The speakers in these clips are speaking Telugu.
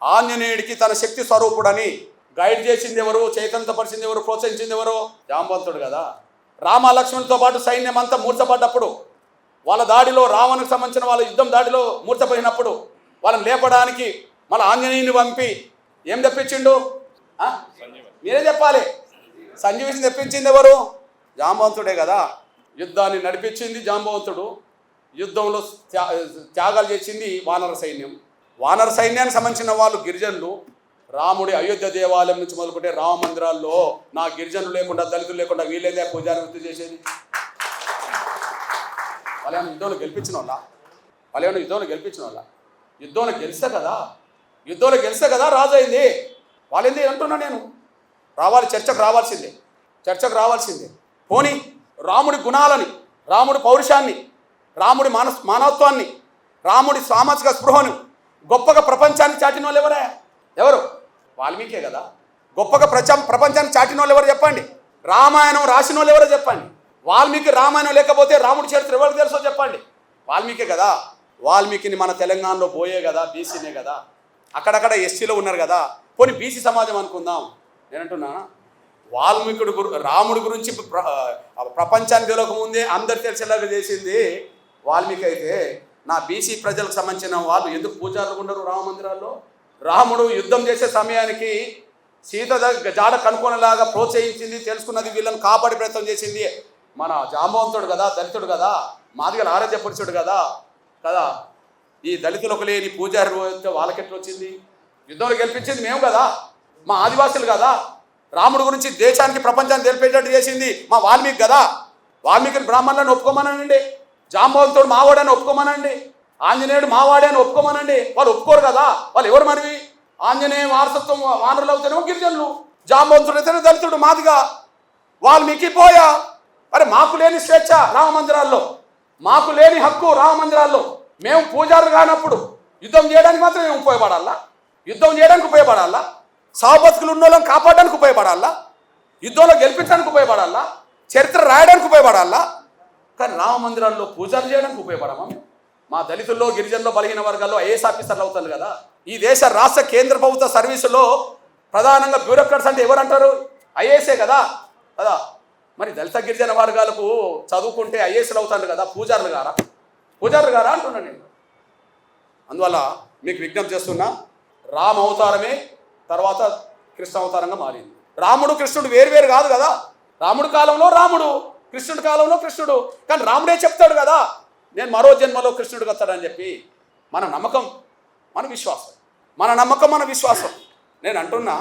ఆంజనేయుడికి తన శక్తి స్వరూపుడని గైడ్ చేసింది ఎవరు, చైతన్యపరిచింది ఎవరు, ప్రోత్సహించింది ఎవరు? జాంబవంతుడు కదా. రామ లక్ష్మణులతో పాటు సైన్యం అంతా మూర్చపడ్డప్పుడు, వాళ్ళ దాడిలో రావణుకు సంబంధించిన వాళ్ళ యుద్ధం దాడిలో మూర్చపోయినప్పుడు వాళ్ళని లేపడానికి మళ్ళీ ఆంజనేయుని పంపి ఏం తెప్పించిండు? మీరే చెప్పాలి. సంజీవిని తెప్పించింది ఎవరు? జాంబవంతుడే కదా. యుద్ధాన్ని నడిపించింది జాంబవంతుడు. యుద్ధంలో త్యాగాలు చేసింది వానర సైన్యం. వానర సైన్యానికి సంబంధించిన వాళ్ళు గిరిజనులు. రాముడి అయోధ్య దేవాలయం నుంచి మొదలుకుంటే రామ మందిరాల్లో నా గిరిజనులు లేకుండా, దళితులు లేకుండా వీళ్ళేదే పూజారి వృత్తి చేసేది. వాళ్ళేమైనా యుద్ధంలో గెలిపించిన వాళ్ళ యుద్ధంలో గెలిస్తే కదా రాజు అయింది. వాళ్ళేంది అంటున్నా నేను. చర్చకు రావాల్సిందే. పోనీ రాముడి గుణాలని, రాముడి పౌరుషాన్ని, రాముడి మానవత్వాన్ని, రాముడి సామాజిక స్పృహను గొప్పగా ప్రపంచానికి చాటిన వాళ్ళు ఎవరు? వాల్మీకే కదా. గొప్పగా ప్రపంచానికి చాటిన వాళ్ళు ఎవరు చెప్పండి? రామాయణం రాసిన వాళ్ళు ఎవరో చెప్పండి. వాల్మీకి రామాయణం లేకపోతే రాముడి చరిత్ర ఎవరికి తెలుసో చెప్పండి. వాల్మీకే కదా. వాల్మీకిని మన తెలంగాణలో పోయే కదా, బీసీనే కదా. అక్కడక్కడ ఎస్సీలో ఉన్నారు కదా. పోనీ బీసీ సమాజం అనుకుందాం. నేనంటున్నా రాముడి గురించి ప్రపంచానికి తెలియకముందే అందరు తెలిసేలాగా చేసింది వాల్మీకి అయితే, నా బీసీ ప్రజలకు సంబంధించిన వాళ్ళు ఎందుకు పూజారులు ఉండరు రామ మందిరాల్లో? రాముడు యుద్ధం చేసే సమయానికి సీత జాడ కనుక్కొనేలాగా ప్రోత్సహించింది, తెలుసుకున్నది, వీళ్ళని కాపాడి ప్రయత్నం చేసింది మన జాంబవంతుడు కదా, దళితుడు కదా, మాదిగల ఆరాధ్యపురుషుడు కదా. ఈ దళితులకు లేని పూజారి వాళ్ళకెట్లా వచ్చింది? యుద్ధంలో గెలిపించింది మేము కదా, మా ఆదివాసులు కదా. రాముడు గురించి దేశానికి, ప్రపంచానికి తెలిపేటట్టు చేసింది మా వాల్మీకి కదా. వాల్మీకిని బ్రాహ్మణులను ఒప్పుకోమనండి, జాంబవంతుడు మావాడని ఒప్పుకోమనండి, ఆంజనేయుడు మావాడే అని ఒప్పుకోమనండి. వాళ్ళు ఒప్పుకోరు కదా. వాళ్ళు ఎవరు మరి? ఆంజనేయ వారసత్వం వానరులు అవుతానేమో గిరిజనులు, జాంబవంతుడు అయితేనే దళితుడు, మాదిగా. వాల్మీకి పోయా. అరే మాకు లేని స్వేచ్ఛ రామ మందిరాల్లో, మాకు లేని హక్కు రామ మందిరాల్లో. మేము పూజారులు కానప్పుడు యుద్ధం చేయడానికి మాత్రం మేము ఉపయోగపడాలా? సాబతుకులు ఉన్న వాళ్ళని కాపాడడానికి ఉపయోగపడాలా? యుద్ధంలో గెలిపించడానికి ఉపయోగపడాలా? చరిత్ర రాయడానికి ఉపయోగపడాలా? కానీ రామ మందిరాల్లో పూజలు చేయడానికి ఉపయోగపడమా? మా దళితుల్లో, గిరిజనుల్లో, బలహీన వర్గాల్లో ఐఏఎస్ ఆఫీసర్లు అవుతారు కదా. ఈ దేశ రాష్ట్ర కేంద్ర ప్రభుత్వ సర్వీసులో ప్రధానంగా బ్యూరోక్రాట్స్ అంటే ఎవరంటారు? ఐఏఎస్ఏ కదా. మరి దళిత గిరిజన వర్గాలకు చదువుకుంటే ఐఏఎస్లు అవుతారు కదా, పూజారులు గారా అంటున్నాను నేను. అందువల్ల మీకు విజ్ఞప్తి చేస్తున్నా, రామ అవతారమే తర్వాత కృష్ణ అవతారంగా మారింది. రాముడు కృష్ణుడు వేరు కాదు కదా. రాముడి కాలంలో రాముడు, కృష్ణుడి కాలంలో కృష్ణుడు. కానీ రాముడే చెప్తాడు కదా, నేను మరో జన్మలో కృష్ణుడికి వస్తాడని చెప్పి. మన నమ్మకం మన విశ్వాసం. నేను అంటున్నా,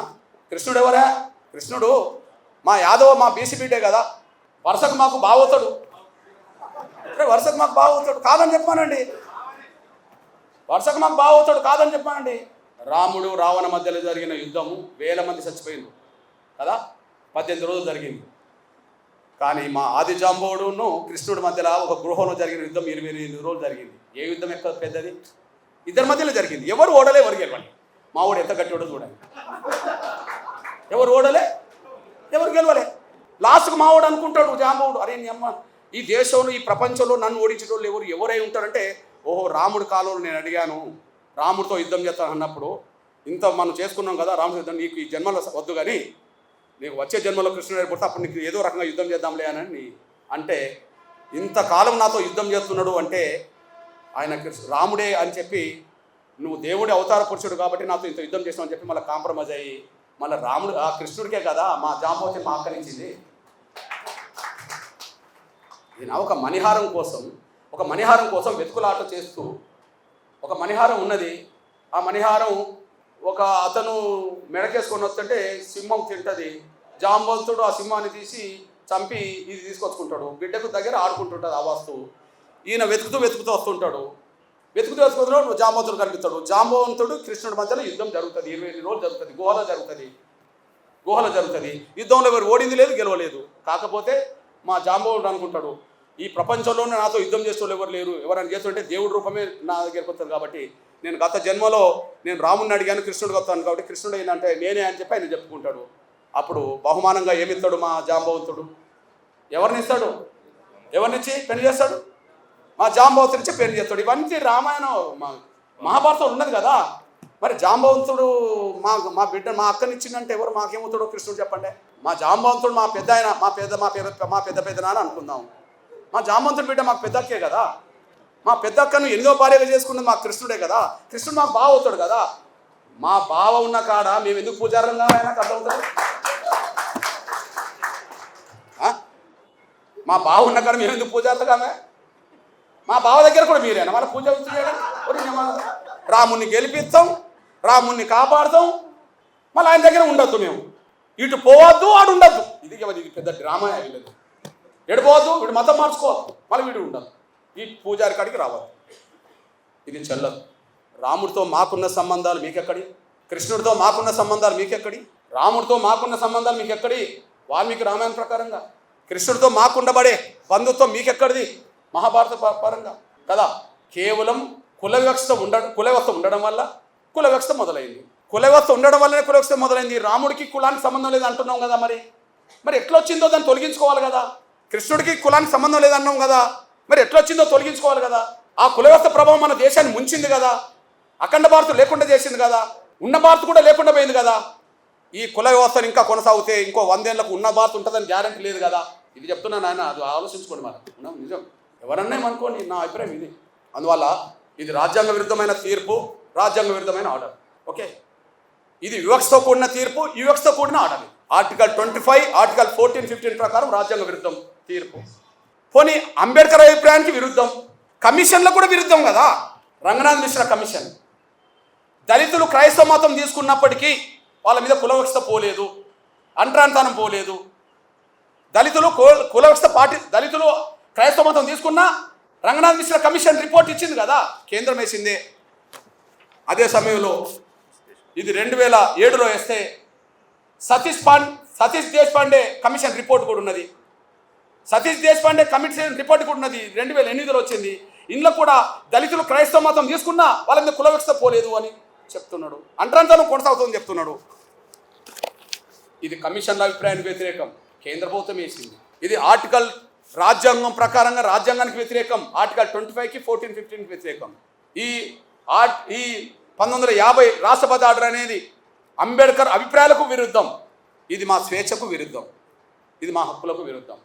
కృష్ణుడు ఎవరా? కృష్ణుడు మా యాదవ, మా బీసీ బిడ్డే కదా. వరుసకు మాకు బావవుతాడు కాదని చెప్పానండి. రాముడు రావణ మధ్యలో జరిగిన యుద్ధము 1000 మంది చచ్చిపోయింది కదా. 18 రోజులు జరిగింది. కానీ మా ఆది జాంబవుడును కృష్ణుడి మధ్యలో ఒక గృహంలో జరిగిన యుద్ధం 28 రోజులు జరిగింది. ఏ యుద్ధం ఎక్కువ పెద్దది? ఇద్దరి మధ్యలో జరిగింది. ఎవరు ఓడలే, ఎవరు గెలవాలి? మా ఓడు ఎంత గట్టి ఓడో చూడండి. ఎవరు ఓడలే, ఎవరు గెలవలే. లాస్ట్కు మా ఓడు అనుకుంటాడు జాంబవుడు, అరే నీ అమ్మ, ఈ దేశంలో, ఈ ప్రపంచంలో నన్ను ఓడించేటోళ్ళు ఎవరై ఉంటారంటే, ఓహో రాముడి కాలంలో నేను అడిగాను, రాముడితో యుద్ధం చేస్తాను అన్నప్పుడు, ఇంత మనం చేసుకున్నాం కదా రాముడి యుద్ధం, నీకు ఈ జన్మలో వద్దు కానీ నీకు వచ్చే జన్మలో కృష్ణుడు పుడితే అప్పుడు నీకు ఏదో రకంగా యుద్ధం చేద్దాంలే అని అంటే, ఇంతకాలం నాతో యుద్ధం చేస్తున్నాడు అంటే ఆయన రాముడే అని చెప్పి, నువ్వు దేవుడి అవతార పురుషుడు కాబట్టి నాతో ఇంత యుద్ధం చేసినావు అని చెప్పి మళ్ళీ కాంప్రమైజ్ అయ్యి మళ్ళీ రాముడు ఆ కృష్ణుడికే కదా మా జాంబవతిని ఆకరించింది. ఈయన ఒక మణిహారం కోసం వెతుకులాట చేస్తూ, ఒక మణిహారం ఉన్నది. ఆ మణిహారం ఒక అతను మెడకేసుకొని వస్తుంటే సింహం తింటుంది. జాంబవంతుడు ఆ సింహాన్ని తీసి చంపి ఇది తీసుకొచ్చుకుంటాడు, బిడ్డకు దగ్గర ఆడుకుంటుంటుంది ఆ వస్తువు. ఈయన వెతుకుతూ వస్తుంటాడు. వెతుకుతూ జాంబవంతుడు కనిపిస్తాడు. జాంబవంతుడు కృష్ణుడి మధ్యలో యుద్ధం జరుగుతుంది. 28 రోజులు జరుగుతుంది. గుహలో జరుగుతుంది. యుద్ధంలో ఎవరు ఓడింది లేదు, గెలవలేదు. కాకపోతే మా జాంబవంతుడు అనుకుంటాడు, ఈ ప్రపంచంలోనే నాతో యుద్ధం చేసేవాళ్ళు ఎవరు లేరు, ఎవరైనా చేస్తుంటే దేవుడి రూపమే నా దగ్గరికి వస్తారు కాబట్టి నేను గత జన్మలో నేను రాముడిని అడిగాను, కృష్ణుడికి వస్తాను కాబట్టి కృష్ణుడు ఏంటంటే నేనే అని చెప్పి ఆయన చెప్పుకుంటాడు. అప్పుడు బహుమానంగా ఏమిస్తాడు మా జాంబవంతుడు? ఎవరినిచ్చి పెళ్లి చేస్తాడు? మా జాంబవంతునిచ్చి పెళ్లి చేస్తాడు. ఇవన్నీ రామాయణం, మహాభారతం ఉన్నది కదా. మరి జాంబవంతుడు మా బిడ్డ మా అక్కనిచ్చిందంటే ఎవరు మాకేమవుతాడో కృష్ణుడు చెప్పండి. మా జాంబవంతుడు మా పెద్ద ఆయన మా పెద్ద నాన్న అనుకుందాం. మా జాంబవంతుడు బిడ్డ మాకు పెద్ద అక్కే కదా. మా పెద్ద అక్కను ఎన్నో భార్యగా చేసుకున్నది మా కృష్ణుడే కదా. కృష్ణుడు మాకు బావ అవుతాడు కదా. మా బావ ఉన్న కాడ మేము ఎందుకు పూజారంగా ఆయనకు అర్థమవుతుంది? మా బావ ఉన్న కాడ మేము ఎందుకు పూజారులుగా? మా బావ దగ్గర కూడా మీరేనా మన పూజ రాముణ్ణి గెలిపిస్తాం, రాముణ్ణి కాపాడుతాం, మళ్ళీ ఆయన దగ్గర ఉండొద్దు. మేము ఇటు పోవద్దు, ఆడు ఉండద్దు. ఇది పెద్ద డ్రామా వీళ్ళది. ఎడిపోవద్దు, వీడు మతం మార్చుకోవద్దు, మళ్ళీ వీడు ఉండదు. ఈ పూజారి కాడికి రావద్దు. ఇది చెల్లదు. రాముడితో మాకున్న సంబంధాలు మీకెక్కడి? కృష్ణుడితో మాకున్న సంబంధాలు మీకెక్కడి? రాముడితో మాకున్న సంబంధాలు మీకెక్కడి? వాల్మీకి రామాయణ ప్రకారంగా. కృష్ణుడితో మాకుండబడే బంధుత్వం మీకెక్కడిది? మహాభారత పరంగా కదా. కేవలం కుల వ్యవస్థ ఉండడం వల్ల కుల వ్యవస్థ మొదలైంది. కుల వ్యవస్థ ఉండడం వల్లనే కుల వ్యవస్థ మొదలైంది. రాముడికి కులానికి సంబంధం లేదు అంటున్నాం కదా. మరి ఎట్లా వచ్చిందో దాన్ని తొలగించుకోవాలి కదా. కృష్ణుడికి కులానికి సంబంధం లేదన్నాం కదా. మరి ఎట్లా వచ్చిందో తొలగించుకోవాలి కదా. ఆ కుల వ్యవస్థ ప్రభావం మన దేశాన్ని ముంచింది కదా. అఖండ భారత్ లేకుండా చేసింది కదా. ఉన్న భారత్ కూడా లేకుండా పోయింది కదా. ఈ కుల వ్యవస్థను ఇంకా కొనసాగితే ఇంకో 100 ఏళ్లకు ఉన్న భారత్ ఉంటుందని గ్యారెంటీ లేదు కదా. ఇది చెప్తున్నాను ఆయన, అది ఆలోచించుకోండి. మనం నిజం ఎవరన్నా అనుకోండి, నా అభిప్రాయం ఇది. అందువల్ల ఇది రాజ్యాంగ విరుద్ధమైన తీర్పు, రాజ్యాంగ విరుద్ధమైన ఆర్డర్. ఓకే, ఇది వివక్షతో కూడిన తీర్పు, వివక్షతో కూడిన ఆర్డర్. ఆర్టికల్ 25, ఆర్టికల్ 14, 15 ప్రకారం రాజ్యాంగ విరుద్ధం తీర్పు. పోనీ అంబేద్కర్ అభిప్రాయానికి విరుద్ధం, కమిషన్లో కూడా విరుద్ధం కదా. రంగనాథ్ మిశ్రా కమిషన్ దళితులు క్రైస్తవ మతం తీసుకున్నప్పటికీ వాళ్ళ మీద కులవివక్షత పోలేదు, అంటరానితనం పోలేదు. దళితులు దళితులు క్రైస్తవ మతం తీసుకున్నా రంగనాథ్ మిశ్రా కమిషన్ రిపోర్ట్ ఇచ్చింది కదా, కేంద్రం వేసిందే. అదే సమయంలో ఇది 2007లో వేస్తే సతీష్ దేశపాండే కమిషన్ రిపోర్ట్ కూడా ఉన్నది. సతీష్ దేశపాండే కమిషన్ రిపోర్ట్ కూడా ఉన్నది, 2008లో వచ్చింది. ఇందులో కూడా దళితులు క్రైస్తవ మతం తీసుకున్నా వాళ్ళ మీద కులవివక్షత పోలేదు అని చెప్తున్నాడు. అంటరానితనం కొనసాగుతుందని చెప్తున్నాడు. ఇది కమిషన్ల అభిప్రాయానికి వ్యతిరేకం, కేంద్ర ప్రభుత్వం వేసింది. ఇది ఆర్టికల్ రాజ్యాంగం ప్రకారంగా రాజ్యాంగానికి వ్యతిరేకం. ఆర్టికల్ 25కి 14, 15కి వ్యతిరేకం. ఈ 1950 రాష్ట్రపతి ఆర్డర్ అనేది అంబేద్కర్ అభిప్రాయాలకు విరుద్ధం. ఇది మా స్వేచ్ఛకు విరుద్ధం, ఇది మా హక్కులకు విరుద్ధం.